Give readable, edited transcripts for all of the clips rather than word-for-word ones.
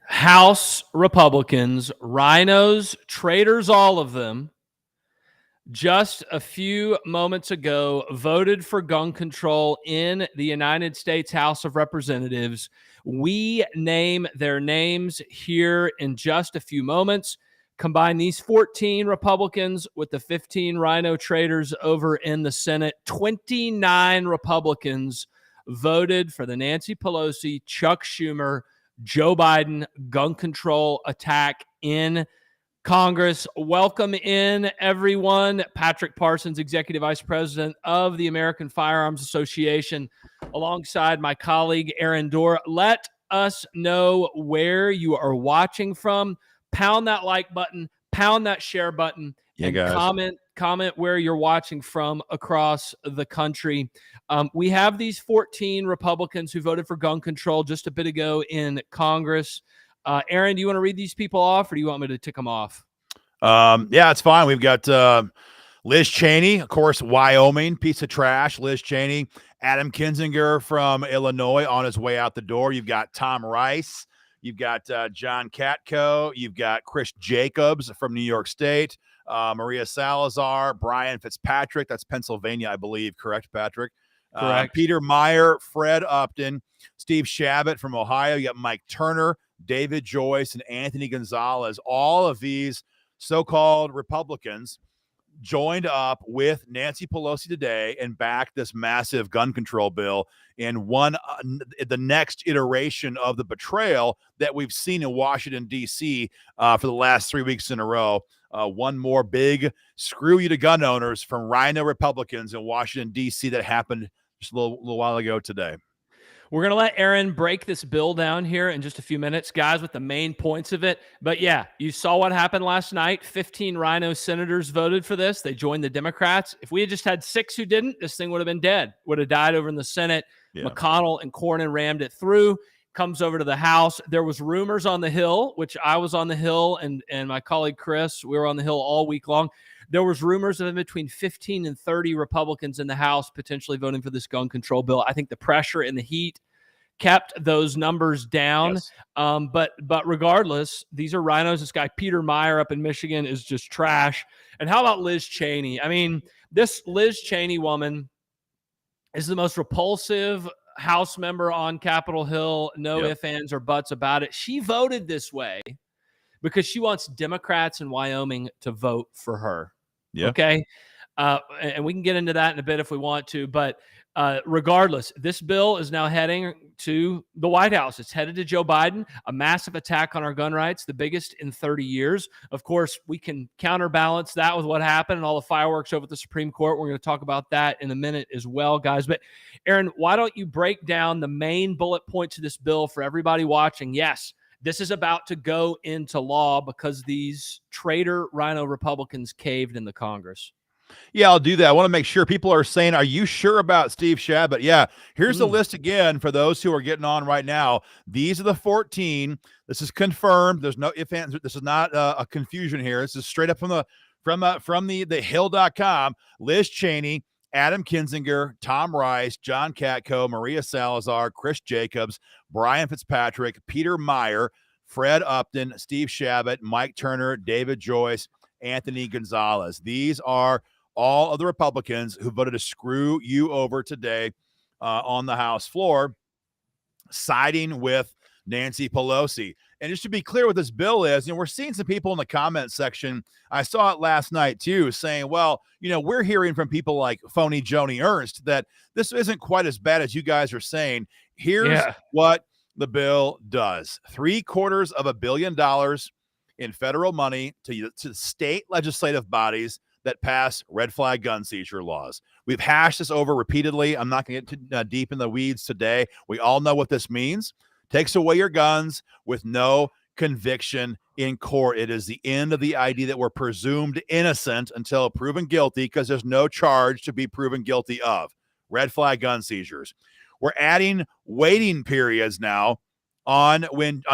House Republicans, rhinos, traitors, all of them, just a few moments ago voted for gun control in the United States House of Representatives. We name their names here in just a few moments. Combine these 14 Republicans with the 15 rhino traitors over in the Senate. 29 Republicans voted for the Nancy Pelosi, Chuck Schumer, Joe Biden gun control attack in Congress. Welcome in, everyone. Patrick Parsons, Executive Vice President of the American Firearms Association, alongside my colleague, Aaron Dorr. Let us know where you are watching from. Pound that like button, pound that share button, and guys. comment where you're watching from across the country. We have these 14 Republicans who voted for gun control just a bit ago in Congress. Aaron, do you want to read these people off, or do you want me to tick them off? Yeah, it's fine. We've got Liz Cheney, of course, Wyoming, piece of trash. Liz Cheney, Adam Kinzinger from Illinois on his way out the door. You've got Tom Rice. You've got John Katko. You've got Chris Jacobs from New York State. Maria Salazar, Brian Fitzpatrick. That's Pennsylvania, I believe. Correct, Patrick? Correct. Peter Meyer, Fred Upton, Steve Shabbat from Ohio. You got Mike Turner, David Joyce, and Anthony Gonzalez. All of these so-called Republicans joined up with Nancy Pelosi today and backed this massive gun control bill in the next iteration of the betrayal that we've seen in Washington, D.C. For the last 3 weeks in a row. One more big screw you to gun owners from rhino Republicans in Washington, D.C. that happened just a little while ago today. We're going to let Aaron break this bill down here in just a few minutes, guys, with the main points of it. But yeah, you saw what happened last night. 15 rhino senators voted for this. They joined the Democrats. If we had just had 6 who didn't, this thing would have been dead, would have died over in the Senate. Yeah. McConnell and Cornyn rammed it through. Comes over to the House. There was rumors on the Hill, which I was on the Hill, and my colleague Chris, we were on the Hill all week long. There was rumors of between 15 and 30 Republicans in the House potentially voting for this gun control bill. I think the pressure and the heat kept those numbers down. Yes. But regardless, these are rhinos. This guy, Peter Meyer up in Michigan, is just trash. And how about Liz Cheney? I mean, this Liz Cheney woman is the most repulsive House member on Capitol Hill. No ifs, ands, or buts about it. She voted this way because she wants Democrats in Wyoming to vote for her. Yeah. Okay. And we can get into that in a bit if we want to. But regardless, this bill is now heading to the White House. It's headed to Joe Biden, a massive attack on our gun rights, the biggest in 30 years. Of course, we can counterbalance that with what happened and all the fireworks over at the Supreme Court. We're going to talk about that in a minute as well, guys. But Aaron, why don't you break down the main bullet points of this bill for everybody watching? Yes, this is about to go into law because these traitor rhino Republicans caved in the Congress. Yeah, I'll do that. I want to make sure people are saying, are you sure about Steve Shabbat? Yeah, here's the list again for those who are getting on right now. These are the 14. This is confirmed. There's no ifs, ands. This is not a confusion here. This is straight up from the Hill.com. Liz Cheney, Adam Kinzinger, Tom Rice, John Katko, Maria Salazar, Chris Jacobs, Brian Fitzpatrick, Peter Meyer, Fred Upton, Steve Shabbat, Mike Turner, David Joyce, Anthony Gonzalez. These are all of the Republicans who voted to screw you over today on the House floor, siding with Nancy Pelosi. And just to be clear what this bill is, we're seeing some people in the comment section, I saw it last night too, saying, well, we're hearing from people like phony Joni Ernst that this isn't quite as bad as you guys are saying. Here's what the bill does. $750 million in federal money to state legislative bodies that pass red flag gun seizure laws. We've hashed this over repeatedly. I'm not going to get too deep in the weeds today. We all know what this means. Takes away your guns with no conviction in court. It is the end of the idea that we're presumed innocent until proven guilty because there's no charge to be proven guilty of. Red flag gun seizures. We're adding waiting periods now on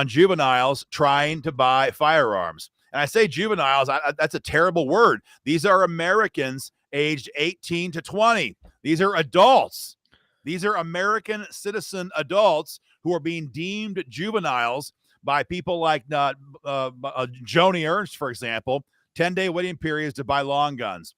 juveniles trying to buy firearms. And I say juveniles, that's a terrible word. These are Americans aged 18 to 20. These are adults. These are American citizen adults who are being deemed juveniles by people like Joni Ernst, for example, 10-day waiting periods to buy long guns.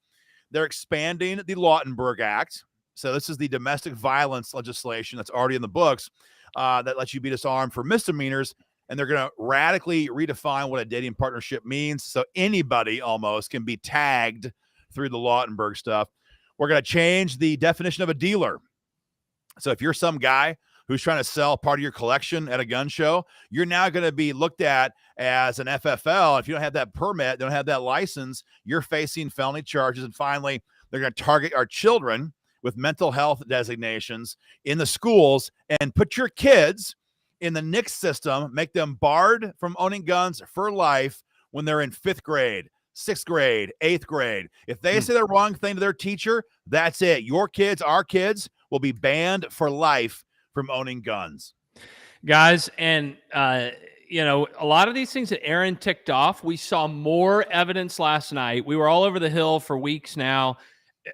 They're expanding the Lautenberg Act. So this is the domestic violence legislation that's already in the books that lets you be disarmed for misdemeanors. And they're going to radically redefine what a dating partnership means. So anybody almost can be tagged through the Lautenberg stuff. We're going to change the definition of a dealer. So if you're some guy who's trying to sell part of your collection at a gun show, you're now going to be looked at as an FFL. If you don't have that permit, don't have that license, you're facing felony charges. And finally, they're going to target our children with mental health designations in the schools and put your kids in the NICS system, make them barred from owning guns for life when they're in 5th grade, 6th grade, 8th grade. If they say the wrong thing to their teacher, that's it. Your kids, our kids, will be banned for life from owning guns. Guys, and you know, a lot of these things that Aaron ticked off, we saw more evidence last night. We were all over the Hill for weeks now.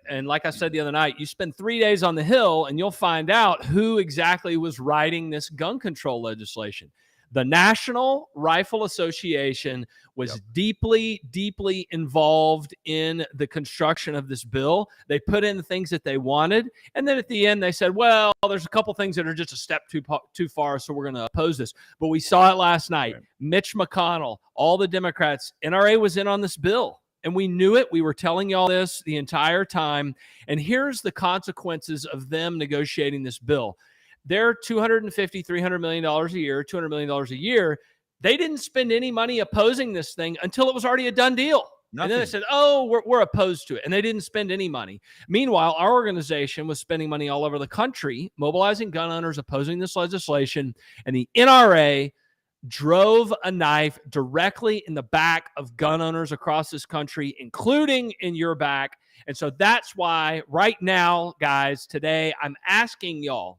And like I said the other night, you spend 3 days on the Hill and you'll find out who exactly was writing this gun control legislation. The National Rifle Association was deeply, deeply involved in the construction of this bill. They put in the things that they wanted. And then at the end, they said, well, there's a couple things that are just a step too far, so we're going to oppose this. But we saw it last night. Right. Mitch McConnell, all the Democrats, NRA was in on this bill. And we knew it. We were telling y'all this the entire time. And here's the consequences of them negotiating this bill. They're $250, $300 million a year, $200 million a year. They didn't spend any money opposing this thing until it was already a done deal. Nothing. And then they said, oh, we're opposed to it. And they didn't spend any money. Meanwhile, our organization was spending money all over the country, mobilizing gun owners, opposing this legislation. And the NRA drove a knife directly in the back of gun owners across this country, including in your back. And so that's why right now, guys, today, I'm asking y'all,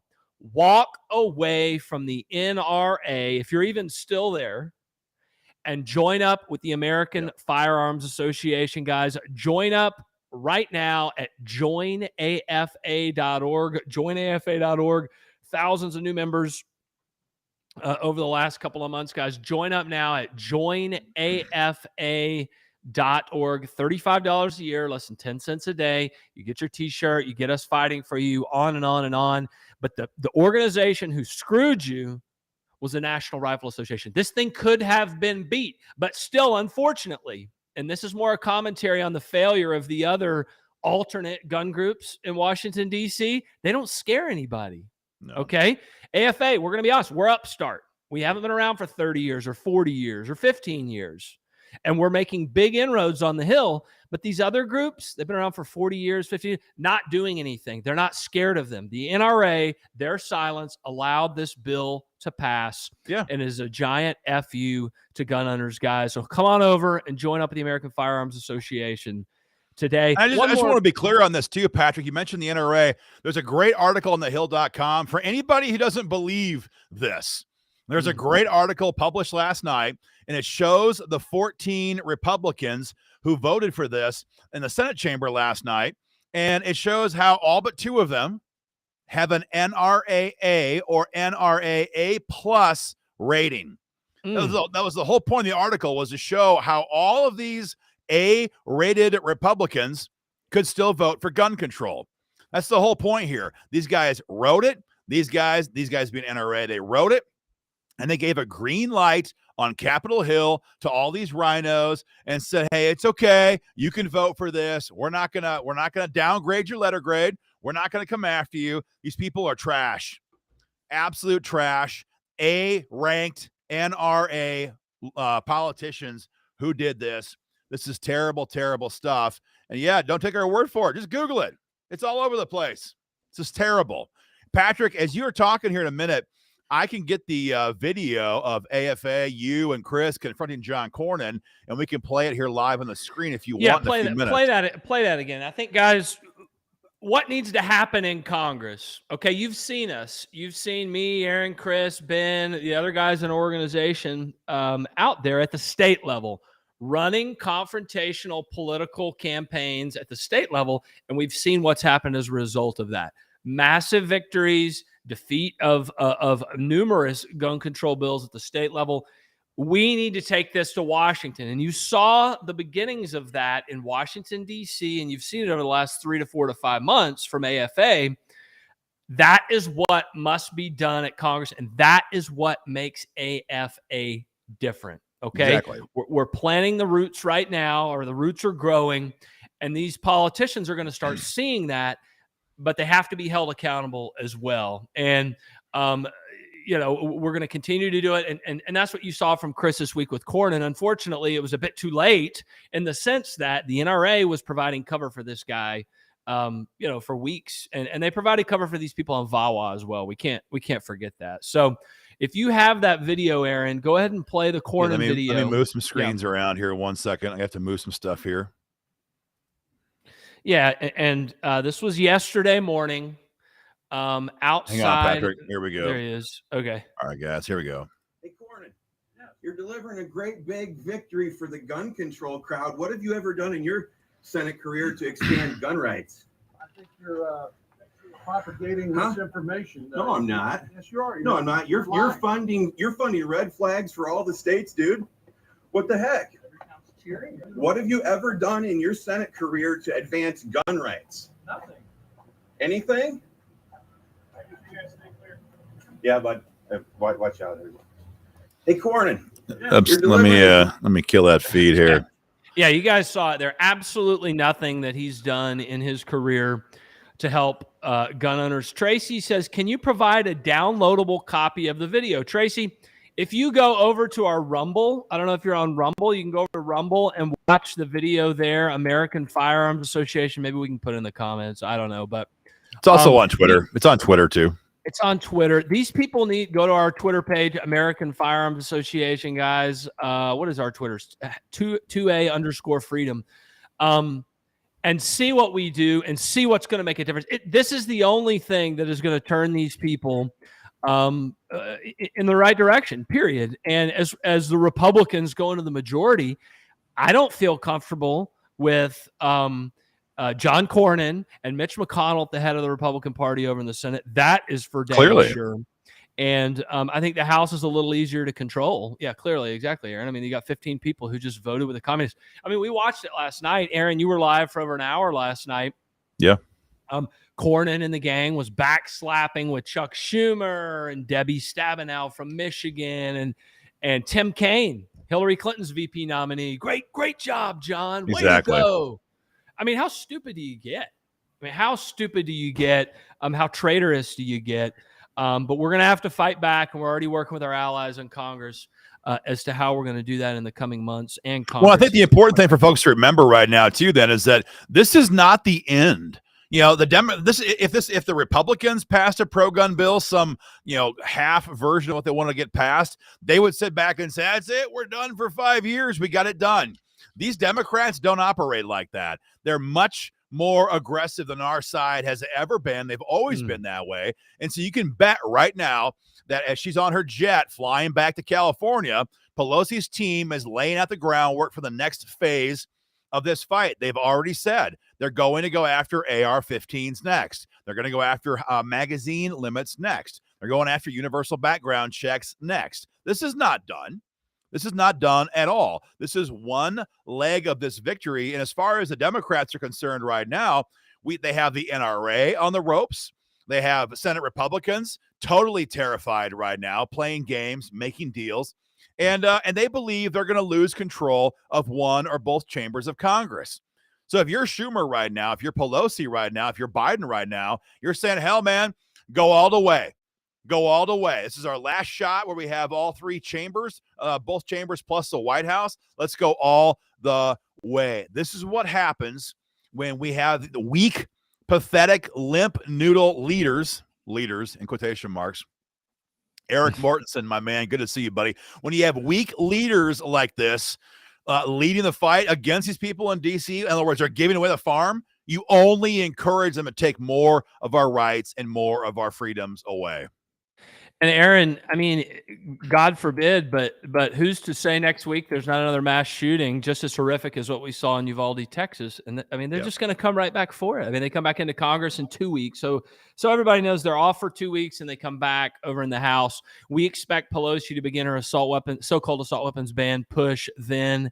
walk away from the NRA, if you're even still there, and join up with the American Firearms Association, guys. Join up right now at joinafa.org. Joinafa.org. Thousands of new members over the last couple of months, guys. Join up now at joinafa.org. $35 a year, less than 10 cents a day. You get your t-shirt, you get us fighting for you, on and on and on. But the organization who screwed you was the National Rifle Association. This thing could have been beat, but still, unfortunately, and this is more a commentary on the failure of the other alternate gun groups in Washington, D.C., they don't scare anybody. No. Okay? AFA, we're going to be honest, we're upstart. We haven't been around for 30 years or 40 years or 15 years. And we're making big inroads on the Hill. But these other groups, they've been around for 40 years, 50 years, not doing anything. They're not scared of them. The NRA, their silence allowed this bill to pass. Yeah. And is a giant FU to gun owners, guys. So come on over and join up with the American Firearms Association today. I just want to be clear on this too, Patrick. You mentioned the NRA. There's a great article on thehill.com for anybody who doesn't believe this. There's a great article published last night, and it shows the 14 Republicans who voted for this in the Senate chamber last night, and it shows how all but 2 of them have an NRAA or NRAA plus rating. That was the whole point of the article, was to show how all of these A-rated Republicans could still vote for gun control. That's the whole point here. These guys wrote it. These guys being NRA, they wrote it. And they gave a green light on Capitol Hill to all these rhinos and said, hey, it's okay. You can vote for this. We're not gonna downgrade your letter grade. We're not going to come after you. These people are trash. Absolute trash. A-ranked NRA politicians who did this. This is terrible, terrible stuff. And yeah, don't take our word for it. Just Google it. It's all over the place. It's just terrible. Patrick, as you were talking here in a minute, I can get the video of AFA, you and Chris confronting John Cornyn, and we can play it here live on the screen if you want. Play that again. I think, guys, what needs to happen in Congress? Okay, you've seen us. You've seen me, Aaron, Chris, Ben, the other guys in our organization out there at the state level running confrontational political campaigns at the state level, and we've seen what's happened as a result of that. Massive victories, defeat of numerous gun control bills at the state level. we need to take this to Washington. And you saw the beginnings of that in Washington, D.C., and you've seen it over the last 3 to 4 to 5 months from AFA. That is what must be done at Congress, and that is what makes AFA different, okay? Exactly. We're planting the roots right now, or the roots are growing, and these politicians are going to start seeing that, but they have to be held accountable as well. And we're going to continue to do it. And that's what you saw from Chris this week with Cornyn. Unfortunately, it was a bit too late in the sense that the NRA was providing cover for this guy, for weeks. And they provided cover for these people on VAWA as well. We can't forget that. So if you have that video, Aaron, go ahead and play the Cornyn video. Let me move some screens around here 1 second. I have to move some stuff here. Yeah. And this was yesterday morning. Outside. Hang on, Patrick. Here we go. There he is. Okay. All right, guys. Here we go. Hey, Cornyn, you're delivering a great big victory for the gun control crowd. What have you ever done in your Senate career to expand gun rights? I think you're propagating misinformation. No, I'm not. Yes, you are. No, I'm not. You're funding red flags for all the states, dude. What the heck? What have you ever done in your Senate career to advance gun rights? Nothing. Anything? Yeah, but watch out. Hey, Cornyn. Let me kill that feed here. Yeah, you guys saw it. There's absolutely nothing that he's done in his career to help gun owners. Tracy says, can you provide a downloadable copy of the video? Tracy, if you go over to our Rumble, I don't know if you're on Rumble, you can go over to Rumble and watch the video there, American Firearms Association. Maybe we can put it in the comments. I don't know, but it's also on Twitter. It's on Twitter too. It's on Twitter. These people go to our Twitter page, American Firearms Association, guys. What is our Twitter? 2A_freedom. And see what we do and see what's going to make a difference. This is the only thing that is going to turn these people in the right direction, period. And as the Republicans go into the majority, I don't feel comfortable with John Cornyn and Mitch McConnell at the head of the Republican Party over in the Senate. That is for damn sure. And I think the House is a little easier to control. Yeah, clearly. Exactly, Aaron. I mean, you got 15 people who just voted with the communists. I mean, we watched it last night. Aaron, you were live for over an hour last night. Yeah. Cornyn and the gang was backslapping with Chuck Schumer and Debbie Stabenow from Michigan and Tim Kaine, Hillary Clinton's VP nominee. Great job, John. Way to go. I mean, how stupid do you get? How traitorous do you get? But we're going to have to fight back, and we're already working with our allies in Congress as to how we're going to do that in the coming months and Congress. Well, I think the important thing for folks to remember right now, too, then, is that this is not the end. If the Republicans passed a pro-gun bill, some half version of what they want to get passed, they would sit back and say, "That's it, we're done for 5 years. We got it done." These Democrats don't operate like that. They're much more aggressive than our side has ever been. They've always been that way. And so you can bet right now that as she's on her jet flying back to California, Pelosi's team is laying out the groundwork for the next phase of this fight. They've already said they're going to go after AR-15s next. They're going to go after magazine limits next. They're going after universal background checks next. This is not done. This is not done at all. This is one leg of this victory. And as far as the Democrats are concerned right now, they have the NRA on the ropes. They have Senate Republicans totally terrified right now, playing games, making deals. And they believe they're going to lose control of one or both chambers of Congress. So if you're Schumer right now, if you're Pelosi right now, if you're Biden right now, you're saying, hell, man, go all the way. Go all the way. This is our last shot where we have all three chambers, both chambers plus the White House. Let's go all the way. This is what happens when we have the weak, pathetic, limp noodle leaders in quotation marks. Eric Mortensen, my man, good to see you, buddy. When you have weak leaders like this leading the fight against these people in D.C., in other words, they're giving away the farm, you only encourage them to take more of our rights and more of our freedoms away. And Aaron, I mean, God forbid, but who's to say next week there's not another mass shooting just as horrific as what we saw in Uvalde, Texas? And I mean, they're just going to come right back for it. I mean, they come back into Congress in 2 weeks, so everybody knows they're off for 2 weeks, and they come back over in the House. We expect Pelosi to begin her so-called assault weapons ban push then.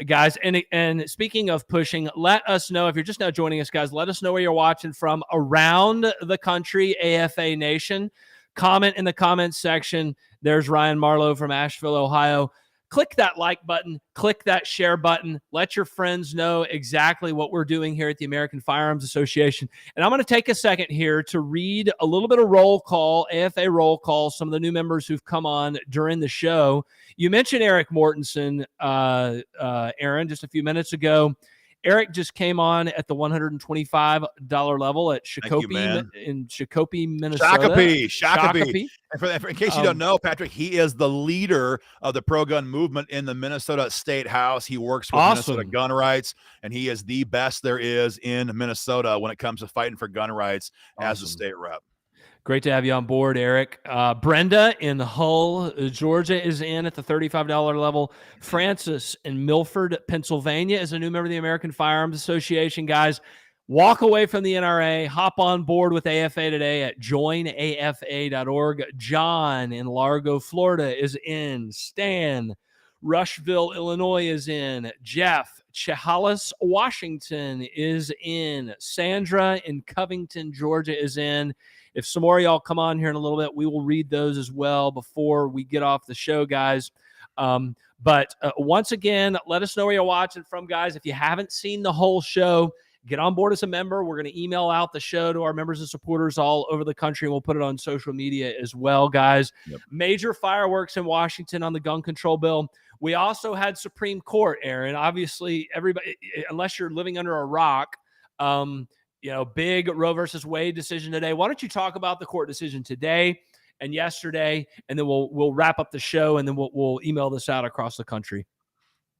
Guys, and speaking of pushing, let us know if you're just now joining us, guys. Let us know where you're watching from around the country, AFA Nation. Comment in the comments section. There's Ryan Marlowe from Asheville, Ohio. Click that like button. Click that share button. Let your friends know exactly what we're doing here at the American Firearms Association. And I'm going to take a second here to read a little bit of roll call, AFA roll call, some of the new members who've come on during the show. You mentioned Eric Mortensen, Aaron, just a few minutes ago. Eric just came on at the $125 level at Shakopee in Shakopee, Minnesota. Shakopee. And in case you don't know, Patrick, he is the leader of the pro-gun movement in the Minnesota State House. He works with Minnesota gun rights, and he is the best there is in Minnesota when it comes to fighting for gun rights as a state rep. Great to have you on board, Eric. Brenda in Hull, Georgia is in at the $35 level. Francis in Milford, Pennsylvania is a new member of the American Firearms Association. Guys, walk away from the NRA. Hop on board with AFA today at joinafa.org. John in Largo, Florida is in. Stan, Rushville, Illinois is in. Jeff, Chehalis, Washington is in. Sandra in Covington, Georgia is in. If some more of y'all come on here in a little bit, we will read those as well before we get off the show, guys. But once again, let us know where you're watching from, guys. If you haven't seen the whole show, get on board as a member. We're going to email out the show to our members and supporters all over the country, and we'll put it on social media as well, guys. Yep. Major fireworks in Washington on the gun control bill. We also had Supreme Court, Aaron. Obviously, everybody, unless you're living under a rock, big Roe versus Wade decision today. Why don't you talk about the court decision today and yesterday, and then we'll wrap up the show, and then we'll email this out across the country.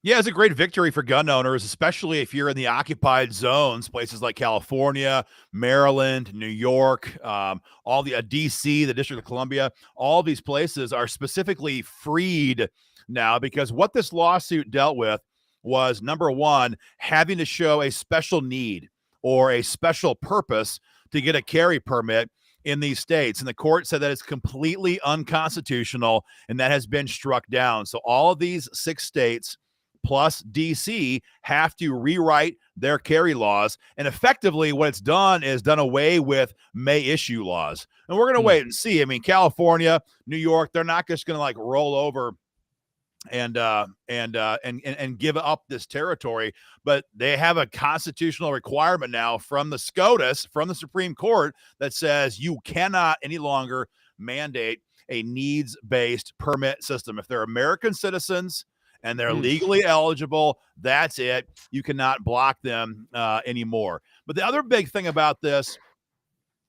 Yeah, it's a great victory for gun owners, especially if you're in the occupied zones, places like California, Maryland, New York, all the D.C., the District of Columbia. All these places are specifically freed now because what this lawsuit dealt with was, number one, having to show a special need or a special purpose to get a carry permit in these states. And the court said that it's completely unconstitutional, and that has been struck down. So all of these 6 states plus DC have to rewrite their carry laws. And effectively what it's done is done away with May issue laws. And we're going to wait and see. I mean, California, New York, they're not just going to like roll over and give up this territory, but they have a constitutional requirement now from the SCOTUS, from the Supreme Court, that says you cannot any longer mandate a needs-based permit system. If they're American citizens and they're legally eligible, that's it. You cannot block them anymore. But the other big thing about this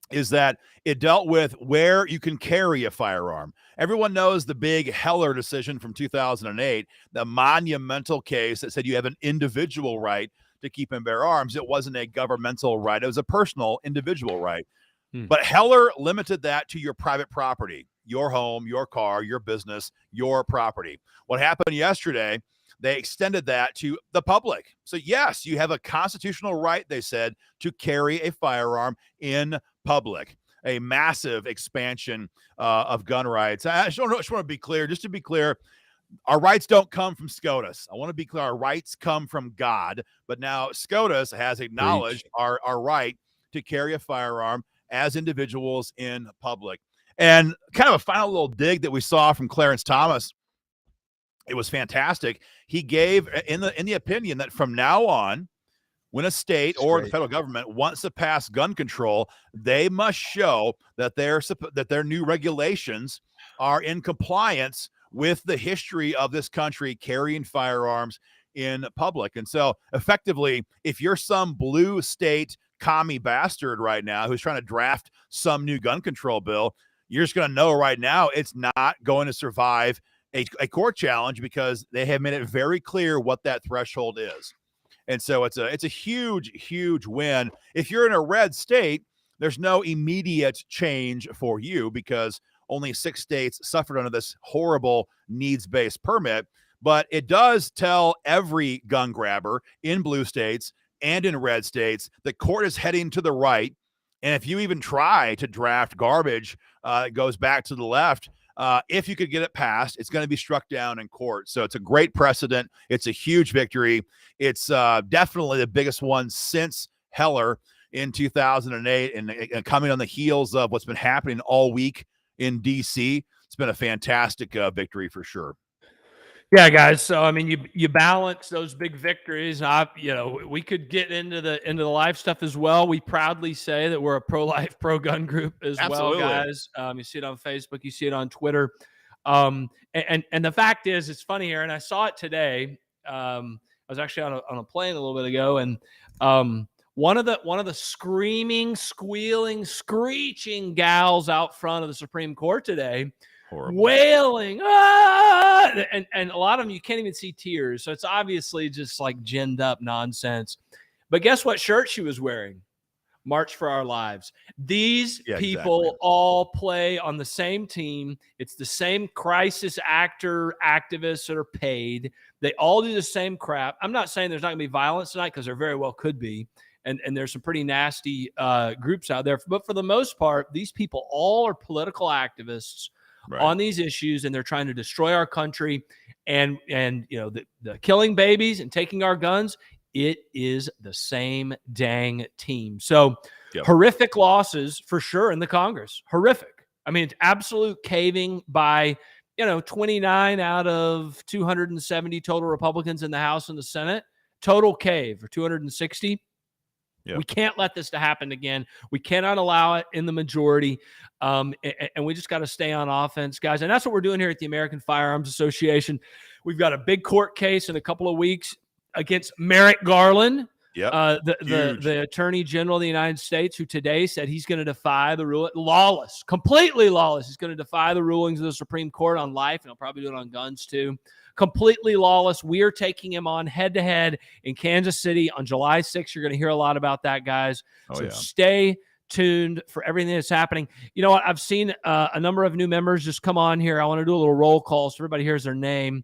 is that it dealt with where you can carry a firearm. Everyone knows the big Heller decision from 2008, the monumental case that said you have an individual right to keep and bear arms. It wasn't a governmental right. It was a personal individual right. But Heller limited that to your private property, your home, your car, your business, your property. What happened yesterday, they extended that to the public. So yes, you have a constitutional right, they said, to carry a firearm in public. A massive expansion of gun rights. I just want to be clear, just to be clear, our rights don't come from SCOTUS. I want to be clear, our rights come from God, but now SCOTUS has acknowledged our right to carry a firearm as individuals in public. And kind of a final little dig that we saw from Clarence Thomas, it was fantastic. He gave in the opinion that from now on, when a state or the federal government wants to pass gun control, they must show that their new regulations are in compliance with the history of this country carrying firearms in public. And so effectively, if you're some blue state commie bastard right now who's trying to draft some new gun control bill, you're just going to know right now it's not going to survive a court challenge because they have made it very clear what that threshold is. And so it's a huge, huge win. If you're in a red state, there's no immediate change for you because only 6 states suffered under this horrible needs-based permit. But it does tell every gun grabber in blue states and in red states the court is heading to the right. And if you even try to draft garbage, it goes back to the left. If you could get it passed, it's going to be struck down in court. So it's a great precedent. It's a huge victory. It's definitely the biggest one since Heller in 2008, and coming on the heels of what's been happening all week in D.C. It's been a fantastic victory for sure. Yeah, guys. So I mean, you balance those big victories. We could get into the life stuff as well. We proudly say that we're a pro-life, pro-gun group as Absolutely. well, guys. You see it on Facebook, you see it on Twitter. And the fact is, it's funny here, and I saw it today. I was actually on a plane a little bit ago, and one of the screaming, squealing, screeching gals out front of the Supreme Court today. Horrible. Wailing, and a lot of them you can't even see tears, so it's obviously just like ginned up nonsense. But guess what shirt she was wearing? March for Our Lives. These people exactly. all play on the same team. It's the same crisis activists that are paid. They all do the same crap. I'm not saying there's not going to be violence tonight, because there very well could be. And there's some pretty nasty groups out there. But for the most part, these people all are political activists on these issues, and they're trying to destroy our country. And the killing babies and taking our guns, it is the same dang team. So horrific losses for sure in the Congress. Horrific. I mean, it's absolute caving by 29 out of 270 total Republicans in the House and the Senate. Total cave for 260. We can't let this to happen again. We cannot allow it in the majority. And we just got to stay on offense, guys. And that's what we're doing here at the American Firearms Association. We've got a big court case in a couple of weeks against Merrick Garland, the Attorney General of the United States, who today said he's going to defy the rule. Lawless, completely lawless. He's going to defy the rulings of the Supreme Court on life, and he'll probably do it on guns too. Completely lawless. We are taking him on head-to-head in Kansas City on July 6th. You're going to hear a lot about that, guys. Stay tuned for everything that's happening. You know what? I've seen a number of new members just come on here. I want to do a little roll call so everybody hears their name.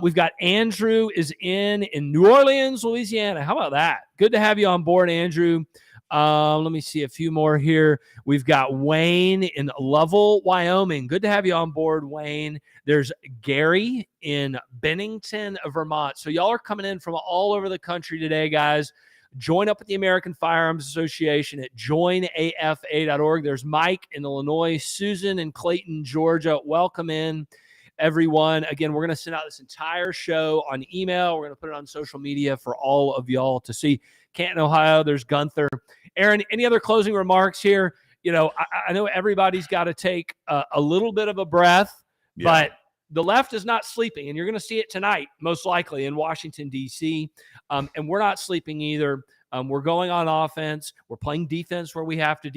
We've got Andrew is in New Orleans, Louisiana. How about that? Good to have you on board, Andrew. Let me see a few more here. We've got Wayne in Lovell, Wyoming. Good to have you on board, Wayne. There's Gary in Bennington, Vermont. So y'all are coming in from all over the country today, guys. Join up with the American Firearms Association at joinafa.org. There's Mike in Illinois, Susan in Clayton, Georgia. Welcome in, everyone. Again, we're going to send out this entire show on email. We're going to put it on social media for all of y'all to see. Canton, Ohio, there's Gunther. Aaron, any other closing remarks here? I know everybody's got to take a little bit of a breath, but the left is not sleeping, and you're going to see it tonight, most likely, in Washington, D.C., and we're not sleeping either. We're going on offense. We're playing defense where we have to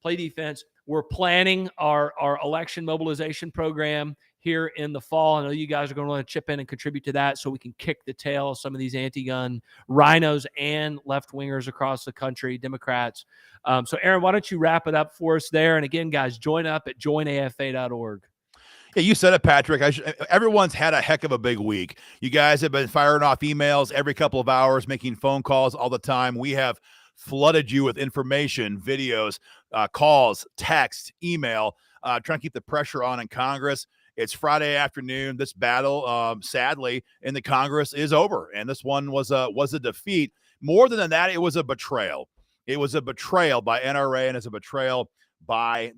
play defense. We're planning our election mobilization program here in the fall. I know you guys are going to want to chip in and contribute to that so we can kick the tail of some of these anti-gun rhinos and left-wingers across the country, Democrats. So, Aaron, why don't you wrap it up for us there? And again, guys, join up at joinafa.org. Yeah, you said it, Patrick. Everyone's had a heck of a big week. You guys have been firing off emails every couple of hours, making phone calls all the time. We have flooded you with information, videos, calls, text, email, trying to keep the pressure on in Congress. It's Friday afternoon. This battle, sadly, in the Congress is over, and this one was a defeat. More than that, it was a betrayal. It was a betrayal by NRA, and it's a betrayal by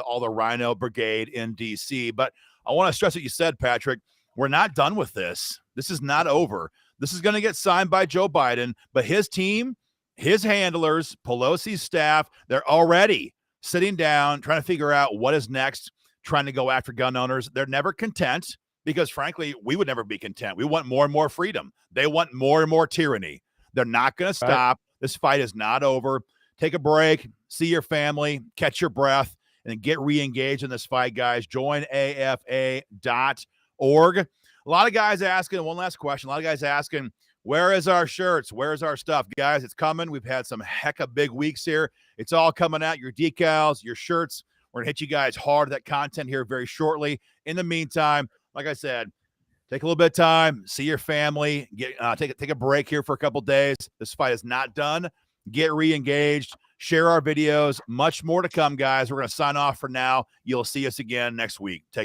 all the Rhino Brigade in D.C. But I want to stress what you said, Patrick. We're not done with this. This is not over. This is going to get signed by Joe Biden, but his team, his handlers, Pelosi's staff, they're already sitting down trying to figure out what is next, trying to go after gun owners. They're never content because, frankly, we would never be content. We want more and more freedom. They want more and more tyranny. They're not going to stop. This fight is not over. Take a break, see your family, catch your breath, and get re-engaged in this fight, guys. Join AFA.org. A lot of guys asking, one last question, a lot of guys asking, where is our shirts? Where's our stuff? Guys, it's coming. We've had some heck of big weeks here. It's all coming out, your decals, your shirts. We're going to hit you guys hard with that content here very shortly. In the meantime, like I said, take a little bit of time, see your family, take a break here for a couple days. This fight is not done. Get re-engaged, share our videos. Much more to come, guys. We're going to sign off for now. You'll see us again next week. Take care.